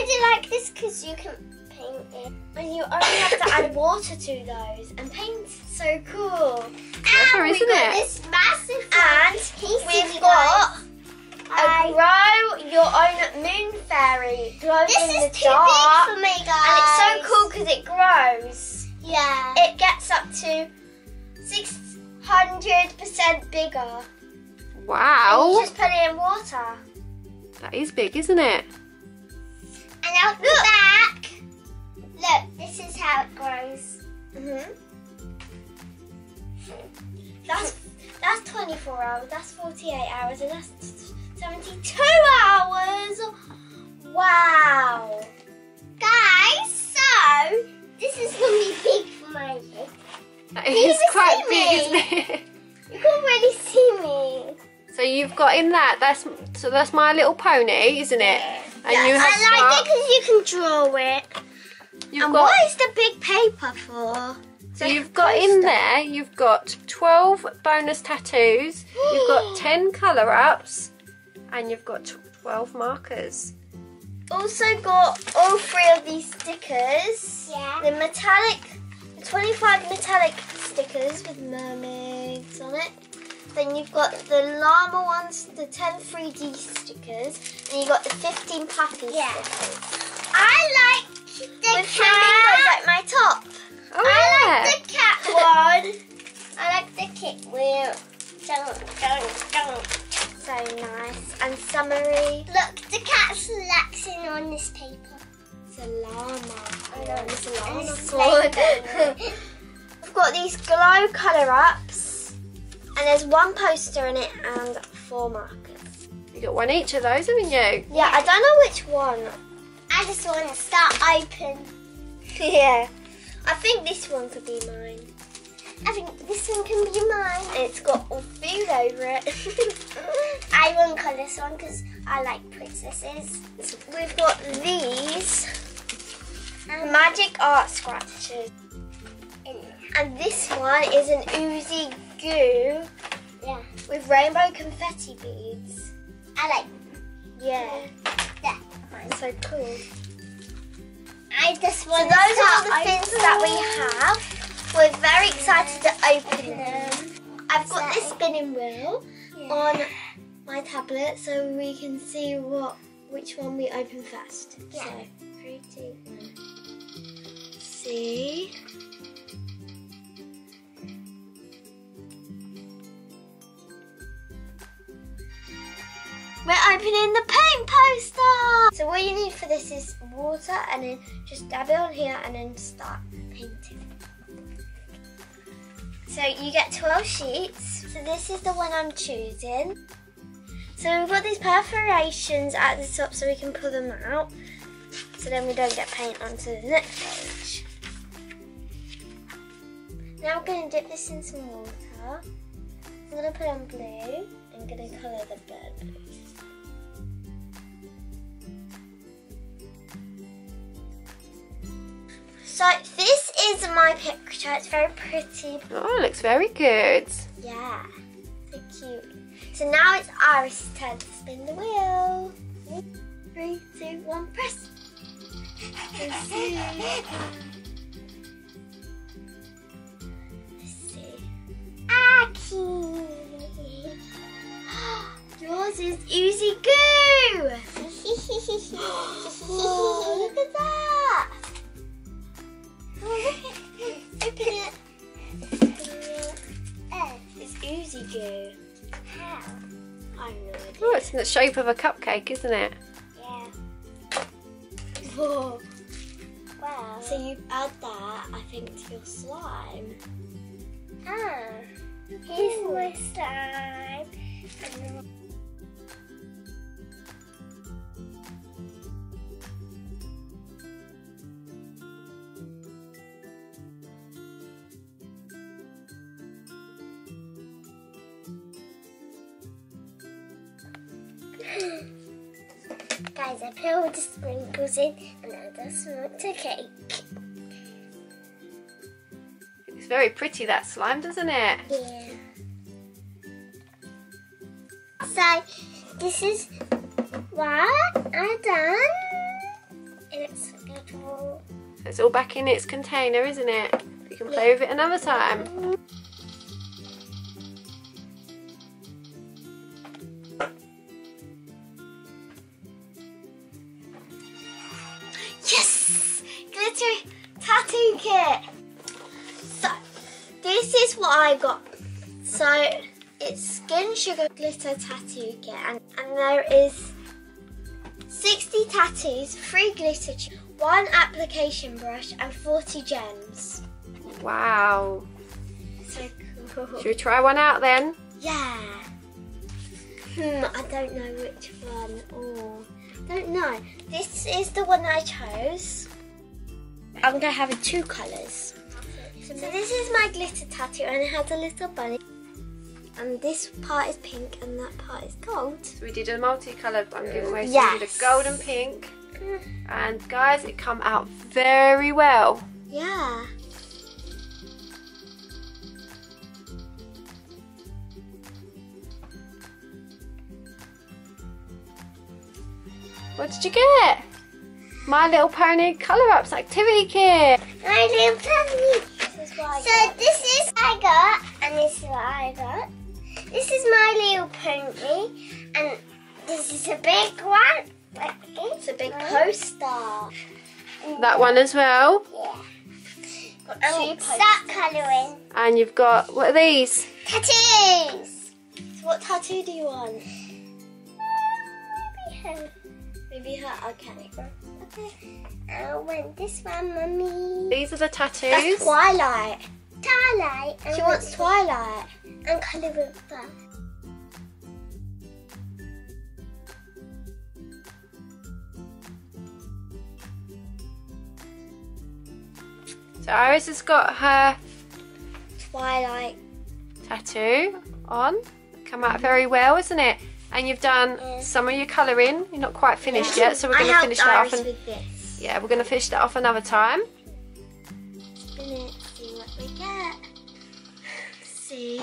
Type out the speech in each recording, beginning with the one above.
do like this because you can paint it. And you only have to add water to those. And paint's so cool. And we've we've got it? this massive And we've got a grow your own moon fairy. Glow This in is the too dark. big for me, guys. And it's so cool because it grows. Yeah. It gets up to 600% bigger. Wow. And you just put it in water. That is big, isn't it? And out the back, look, this is how it grows. That's 24 hours, that's 48 hours, and that's 72 hours. Wow. Guys, so this is going to be big for my big. That is even quite see big, me? isn't it? You can't really see me. So you've got in that. That's My Little Pony, isn't it? And you have I like it because you can draw it. You've And got. what is the big paper for? So you've got in there. You've got 12 bonus tattoos. You've got 10 colour ups, and you've got 12 markers. Also got all 3 of these stickers. Yeah. The 25 metallic stickers with mermaids on it. Then you've got the llama ones, the 10 3D stickers, and you've got the 15 puppy stickers. I like the With cat. flamingos like my top. Oh I yeah. like the cat one. I like the kit wheel. Don't. So nice and summery. Look, the cat's relaxing on this paper. It's a llama. I know, It's a and llama it's sword. like- I've got these glow colour ups, and there's 1 poster in it and 4 markers. You got one each of those, haven't you? Yeah, I don't know which one. I just want to start open. Yeah. I think this one could be mine. I think this one can be mine. And it's got all food over it. I won't call this one because I like princesses. We've got these magic art scratches. And this one is an oozy goo Yeah, with rainbow confetti beads. I like Yeah, that. it's so cool. I just So want those to are all start the things that we have. We're very excited to open them. I've got this spinning wheel on my tablet so we can see which one we open first. Yeah. So 3, 2, 1. See. We're opening the paint poster! So what you need for this is water, and then just dab it on here and then start painting. So you get 12 sheets. So this is the one I'm choosing. So we've got these perforations at the top so we can pull them out. So then we don't get paint onto the next page. Now I'm going to dip this in some water. I'm going to put on blue. I'm going to colour the bird blue. So this is my picture. It's very pretty. Oh, it looks very good. Yeah, so cute. So now it's Iris' turn to spin the wheel. 3, 2, 1, press. Let's see. Aki. Yours is oozy goo. Oh, look at that. Oh, look. Open it. It's oozy goo. How? I have no idea. Oh, it's in the shape of a cupcake, isn't it? Yeah. Whoa. Wow. So you add that, I think, to your slime. Ah. Here's my slime. Guys, I put all the sprinkles in and I just want a cake. It's very pretty, that slime, doesn't it? Yeah. So, this is what I've done. It's beautiful. It's all back in its container, isn't it? You can play with it another time. Yes! Glitter tattoo kit. So, this is what I got. So, it's Skin Sugar Glitter Tattoo Kit. And there is 60 tattoos, 3 glitter, 1 application brush and 40 gems. Wow. So cool. Should we try one out then? Yeah. I don't know which one. Oh, don't know. This is the one I chose. I'm going to have 2 colours. So this is my glitter tattoo and it has a little bunny. And this part is pink and that part is gold. So we did a multicoloured one giveaway. So Yes. we did a gold and pink. And guys, it come out very well. Yeah. What did you get? My Little Pony Colour Ups Activity Kit. My Little Pony. This is what I So got. this is what I got, and this is what I got. This is My Little Pony, and this is a big one. It's a big poster. That one as well. Yeah. Got And 2 start posters. colouring. And you've got, what are these? Tattoos. So what tattoo do you want? Maybe her. Maybe her. Okay. Okay. I want this one, Mummy. These are the That's tattoos. Twilight. Twilight. She wants Twilight. And colour with that. So Iris has got her Twilight. tattoo on. Come out very well, isn't it? And you've done some of your colouring. You're not quite finished yet, so we're going to finish that off. With this. Yeah, we're going to finish that off another time. Spin it, see what we get. See.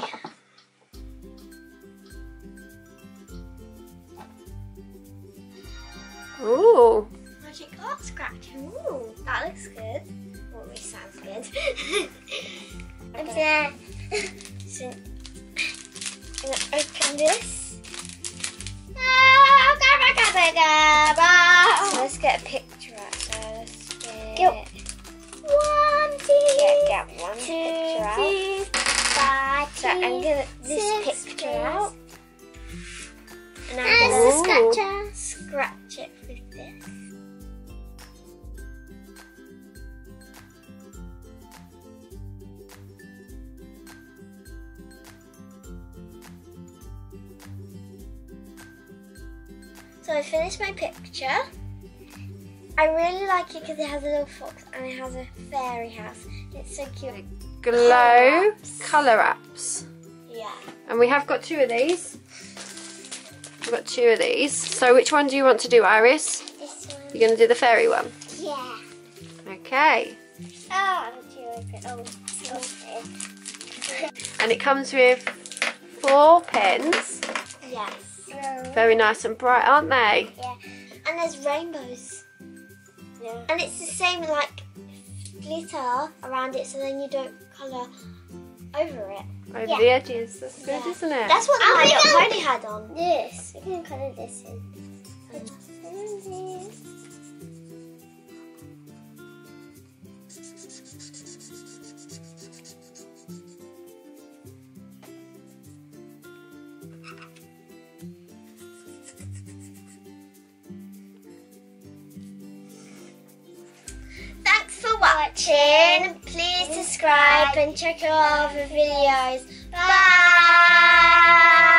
Ooh. Magic art scratching. Ooh, that looks good. Well, it sounds good. Okay. So, I'm going to open this. So let's get a picture out. So let's get One, get one picture out. 2, 3, 5, So I'm gonna get this 6, picture out. And I'm And gonna the scratcher. scratch it with this. So I finished my picture. I really like it because it has a little fox and it has a fairy house. It's so cute. Glow Colour Apps. Yeah. And we have got 2 of these. We've got 2 of these. So which one do you want to do, Iris? This one. You're going to do the fairy one. Yeah. Okay. Oh, okay. And it comes with 4 pens. Yes. Very nice and bright, aren't they? Yeah. And there's rainbows. Yeah. And it's the same like glitter around it so then you don't colour over it. Over Yeah. the edges. That's good, Yeah. isn't it? That's what Oh, My we Little can- Pony had on. This. We can colour this in. Thanks for watching. Please subscribe and check out our other videos. Bye.